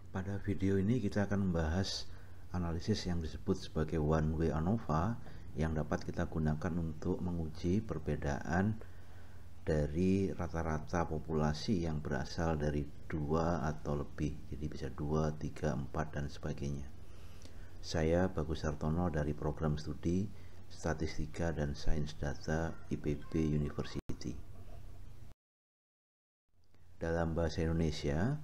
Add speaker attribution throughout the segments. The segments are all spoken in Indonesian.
Speaker 1: Pada video ini kita akan membahas analisis yang disebut sebagai one way ANOVA yang dapat kita gunakan untuk menguji perbedaan dari rata-rata populasi yang berasal dari 2 atau lebih, jadi bisa 2, 3, 4 dan sebagainya. Saya Bagus Hartono dari program studi Statistika dan Sains Data IPB University. Dalam bahasa Indonesia,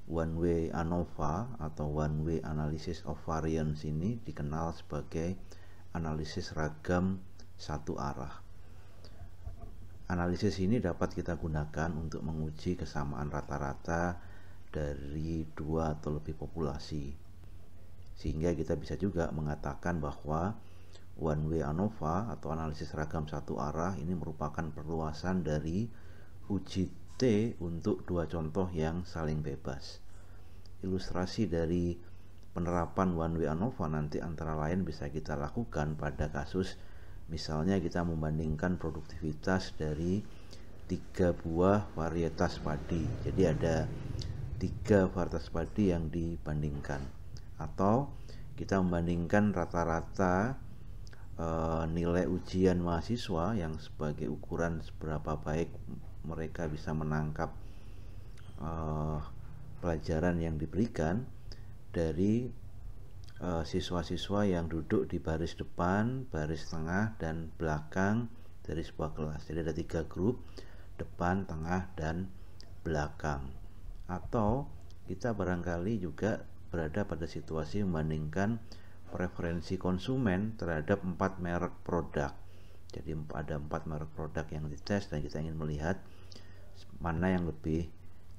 Speaker 1: one way ANOVA atau one way analysis of variance ini dikenal sebagai analisis ragam satu arah. Analisis ini dapat kita gunakan untuk menguji kesamaan rata-rata dari 2 atau lebih populasi. Sehingga kita bisa juga mengatakan bahwa one way ANOVA atau analisis ragam satu arah ini merupakan perluasan dari uji T untuk 2 contoh yang saling bebas. Ilustrasi dari penerapan one way ANOVA nanti antara lain bisa kita lakukan pada kasus misalnya kita membandingkan produktivitas dari 3 buah varietas padi. Jadi ada 3 varietas padi yang dibandingkan, atau kita membandingkan rata-rata nilai ujian mahasiswa yang sebagai ukuran seberapa baik mereka bisa menangkap pelajaran yang diberikan dari siswa-siswa yang duduk di baris depan, baris tengah, dan belakang dari sebuah kelas. Jadi ada 3 grup, depan, tengah, dan belakang. Atau kita barangkali juga berada pada situasi membandingkan preferensi konsumen terhadap 4 merek produk. Jadi ada 4 merek produk yang dites dan kita ingin melihat mana yang lebih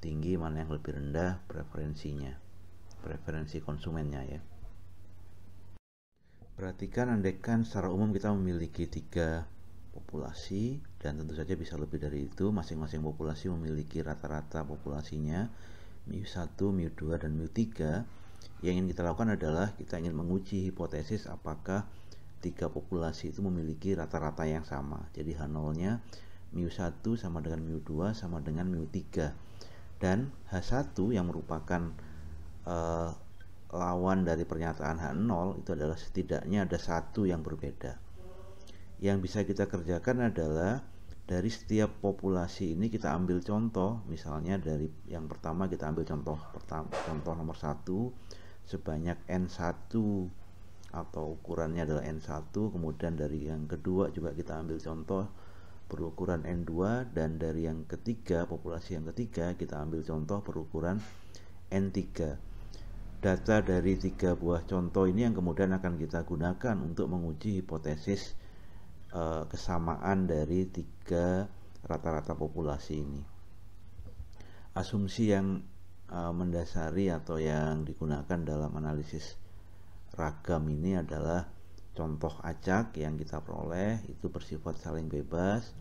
Speaker 1: tinggi, mana yang lebih rendah preferensinya, preferensi konsumennya ya. Perhatikan, andaikan secara umum kita memiliki 3 populasi dan tentu saja bisa lebih dari itu, masing-masing populasi memiliki rata-rata populasinya mu1, mu2, dan mu3. Yang ingin kita lakukan adalah kita ingin menguji hipotesis apakah 3 populasi itu memiliki rata-rata yang sama. Jadi H0-nya mu1 sama dengan mu2 sama dengan mu3, dan H1 yang merupakan lawan dari pernyataan H0 itu adalah setidaknya ada 1 yang berbeda. Yang bisa kita kerjakan adalah dari setiap populasi ini kita ambil contoh, misalnya dari yang pertama kita ambil contoh nomor 1 sebanyak N1 atau ukurannya adalah N1, kemudian dari yang kedua juga kita ambil contoh berukuran N2, dan dari yang ketiga, populasi yang ketiga, kita ambil contoh berukuran N3. Data dari 3 buah contoh ini yang kemudian akan kita gunakan untuk menguji hipotesis kesamaan dari 3 rata-rata populasi ini. Asumsi yang mendasari atau yang digunakan dalam analisis ragam ini adalah contoh acak yang kita peroleh itu bersifat saling bebas,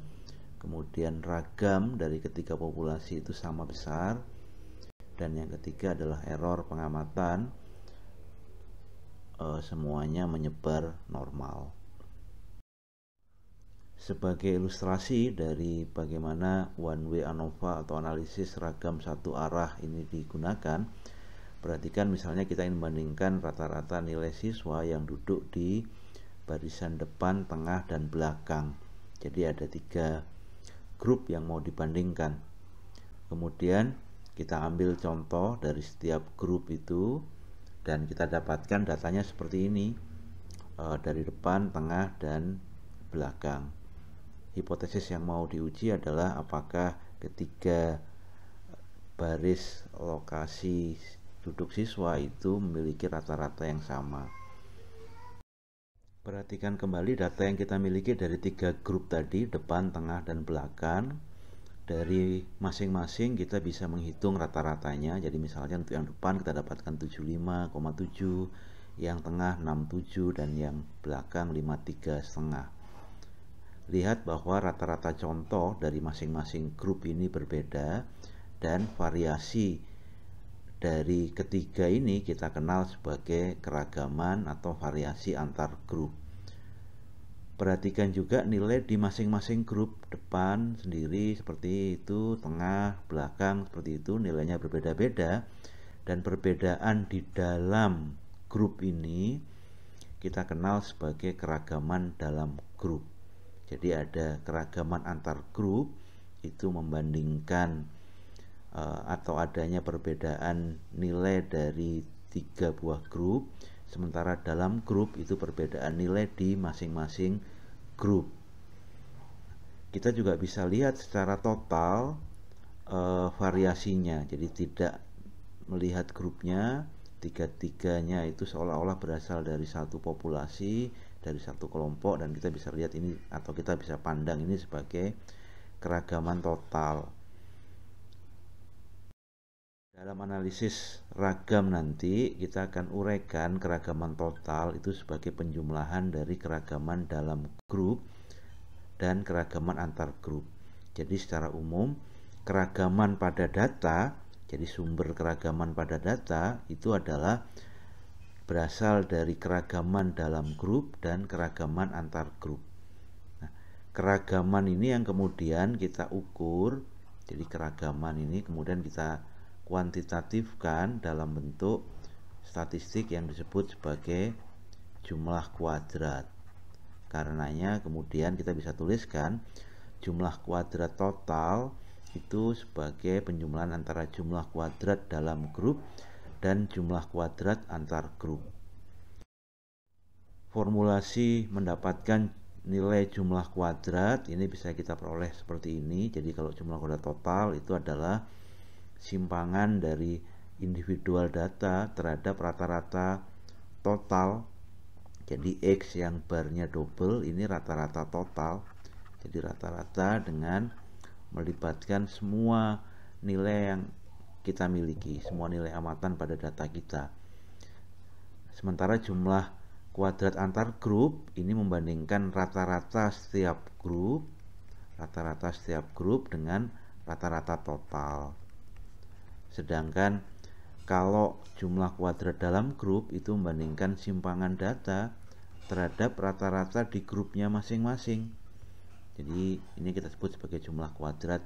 Speaker 1: kemudian ragam dari ketiga populasi itu sama besar, dan yang ketiga adalah error pengamatan, semuanya menyebar normal. Sebagai ilustrasi dari bagaimana one way ANOVA atau analisis ragam satu arah ini digunakan, perhatikan misalnya kita ingin membandingkan rata-rata nilai siswa yang duduk di barisan depan, tengah, dan belakang. Jadi ada 3 grup yang mau dibandingkan. Kemudian kita ambil contoh dari setiap grup itu dan kita dapatkan datanya seperti ini, dari depan, tengah, dan belakang. Hipotesis yang mau diuji adalah apakah ketiga baris lokasi duduk siswa itu memiliki rata-rata yang sama. Perhatikan kembali data yang kita miliki dari 3 grup tadi, depan, tengah, dan belakang. Dari masing-masing kita bisa menghitung rata-ratanya. Jadi misalnya untuk yang depan kita dapatkan 75,7, yang tengah 67, dan yang belakang 53,5. Lihat bahwa rata-rata contoh dari masing-masing grup ini berbeda, dan variasi dari ketiga ini kita kenal sebagai keragaman atau variasi antar grup. Perhatikan juga nilai di masing-masing grup, depan sendiri seperti itu, tengah, belakang seperti itu, nilainya berbeda-beda, Dan perbedaan di dalam grup ini kita kenal sebagai keragaman dalam grup. Jadi ada keragaman antar grup, itu membandingkan atau adanya perbedaan nilai dari 3 buah grup, sementara dalam grup itu perbedaan nilai di masing-masing grup. Kita juga bisa lihat secara total variasinya, jadi tidak melihat grupnya, tiga-tiganya itu seolah-olah berasal dari satu populasi, dari satu kelompok, dan kita bisa lihat ini atau kita bisa pandang ini sebagai keragaman total. Dalam analisis ragam nanti kita akan uraikan keragaman total itu sebagai penjumlahan dari keragaman dalam grup dan keragaman antar grup. Jadi secara umum keragaman pada data, jadi sumber keragaman pada data itu adalah berasal dari keragaman dalam grup dan keragaman antar grup. Nah, keragaman ini yang kemudian kita ukur, jadi keragaman ini kemudian kita kuantitatifkan dalam bentuk statistik yang disebut sebagai jumlah kuadrat. Karenanya kemudian kita bisa tuliskan jumlah kuadrat total itu sebagai penjumlahan antara jumlah kuadrat dalam grup dan jumlah kuadrat antar grup. Formulasi mendapatkan nilai jumlah kuadrat ini bisa kita peroleh seperti ini. Jadi kalau jumlah kuadrat total itu adalah simpangan dari individual data terhadap rata-rata total. Jadi X yang barnya double ini rata-rata total. Jadi rata-rata dengan melibatkan semua nilai yang kita miliki, semua nilai amatan pada data kita. Sementara jumlah kuadrat antar grup ini membandingkan rata-rata setiap grup dengan rata-rata total. Sedangkan kalau jumlah kuadrat dalam grup itu membandingkan simpangan data terhadap rata-rata di grupnya masing-masing. Jadi ini kita sebut sebagai jumlah kuadrat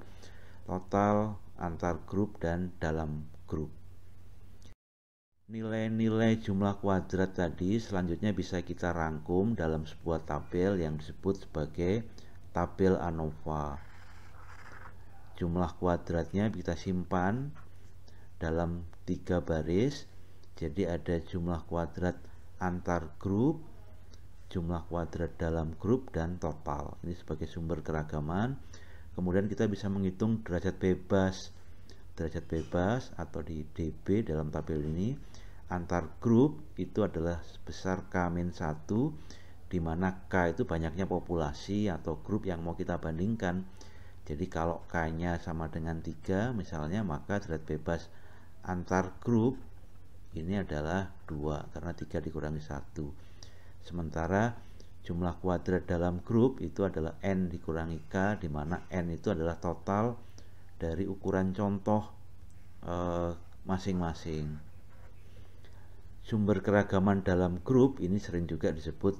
Speaker 1: total antar grup dan dalam grup. Nilai-nilai jumlah kuadrat tadi selanjutnya bisa kita rangkum dalam sebuah tabel yang disebut sebagai tabel ANOVA. Jumlah kuadratnya kita simpan dalam 3 baris. Jadi ada jumlah kuadrat antar grup, jumlah kuadrat dalam grup, dan total. Ini sebagai sumber keragaman. Kemudian kita bisa menghitung derajat bebas. Derajat bebas atau di DB dalam tabel ini antar grup itu adalah sebesar K-1, di mana K itu banyaknya populasi atau grup yang mau kita bandingkan. Jadi kalau K-nya sama dengan 3 misalnya, maka derajat bebas antar grup ini adalah 2 karena 3 dikurangi 1. Sementara jumlah kuadrat dalam grup itu adalah N dikurangi K, di mana N itu adalah total dari ukuran contoh masing-masing. Sumber keragaman dalam grup ini sering juga disebut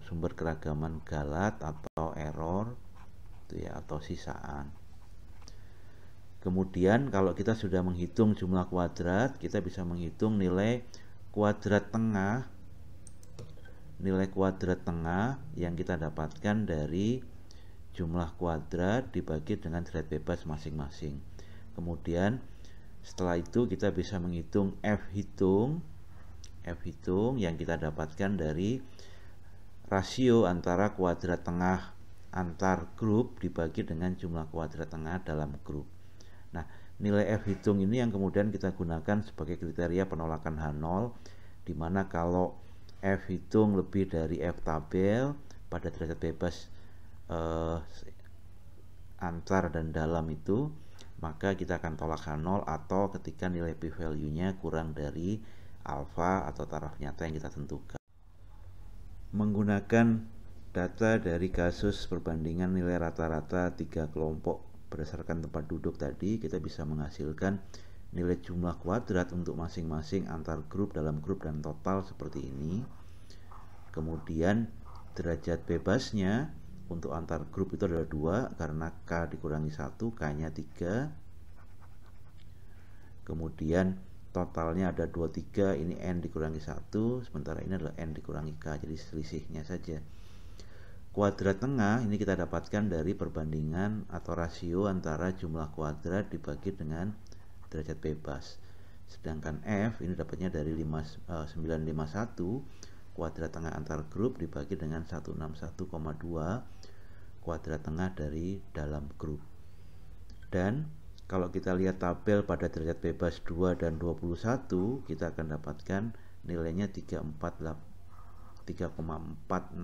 Speaker 1: sumber keragaman galat atau error itu ya, atau sisaan. Kemudian kalau kita sudah menghitung jumlah kuadrat, kita bisa menghitung nilai kuadrat tengah. Nilai kuadrat tengah yang kita dapatkan dari jumlah kuadrat dibagi dengan derajat bebas masing-masing. Kemudian setelah itu kita bisa menghitung F hitung yang kita dapatkan dari rasio antara kuadrat tengah antar grup dibagi dengan jumlah kuadrat tengah dalam grup. Nah, nilai F hitung ini yang kemudian kita gunakan sebagai kriteria penolakan H0, di mana kalau F hitung lebih dari F tabel pada derajat bebas antar dan dalam itu, maka kita akan tolak H0, atau ketika nilai p-value-nya kurang dari alfa atau taraf nyata yang kita tentukan. Menggunakan data dari kasus perbandingan nilai rata-rata 3 kelompok berdasarkan tempat duduk tadi, kita bisa menghasilkan nilai jumlah kuadrat untuk masing-masing antar grup, dalam grup, dan total seperti ini. Kemudian derajat bebasnya untuk antar grup itu adalah 2 karena K dikurangi 1, K nya 3. Kemudian totalnya ada 23, ini N dikurangi 1, sementara ini adalah N dikurangi K, jadi selisihnya saja. Kuadrat tengah ini kita dapatkan dari perbandingan atau rasio antara jumlah kuadrat dibagi dengan derajat bebas. Sedangkan F ini dapatnya dari 951 kuadrat tengah antar grup dibagi dengan 161,2 kuadrat tengah dari dalam grup. Dan kalau kita lihat tabel pada derajat bebas 2 dan 21, kita akan dapatkan nilainya 3,468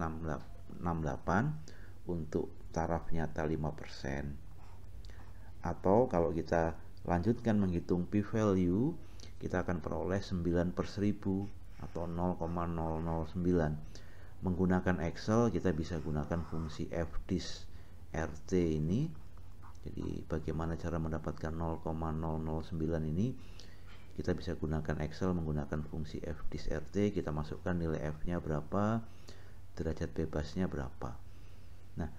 Speaker 1: untuk taraf nyata 5%. Atau kalau kita lanjutkan menghitung p-value, kita akan peroleh 9/1000 atau 0,009. Menggunakan Excel kita bisa gunakan fungsi fdis rt ini. Jadi bagaimana cara mendapatkan 0,009 ini? Kita bisa gunakan Excel menggunakan fungsi fdis rt, kita masukkan nilai f-nya berapa, derajat bebasnya berapa. Nah,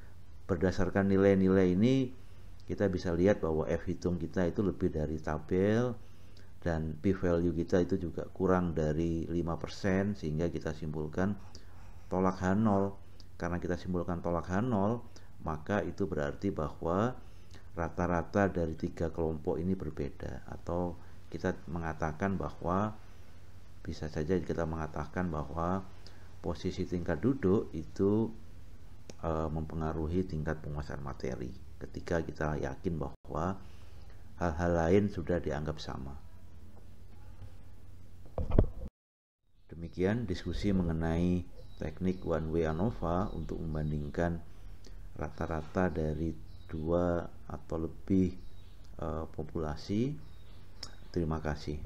Speaker 1: berdasarkan nilai-nilai ini kita bisa lihat bahwa f hitung kita itu lebih dari tabel dan p-value kita itu juga kurang dari 5%, sehingga kita simpulkan tolak H0. Karena kita simpulkan tolak H0, maka itu berarti bahwa rata-rata dari 3 kelompok ini berbeda, atau kita mengatakan bahwa bisa saja kita mengatakan bahwa posisi tingkat duduk itu mempengaruhi tingkat penguasaan materi ketika kita yakin bahwa hal-hal lain sudah dianggap sama. Demikian diskusi mengenai teknik one way ANOVA untuk membandingkan rata-rata dari 2 atau lebih populasi. Terima kasih.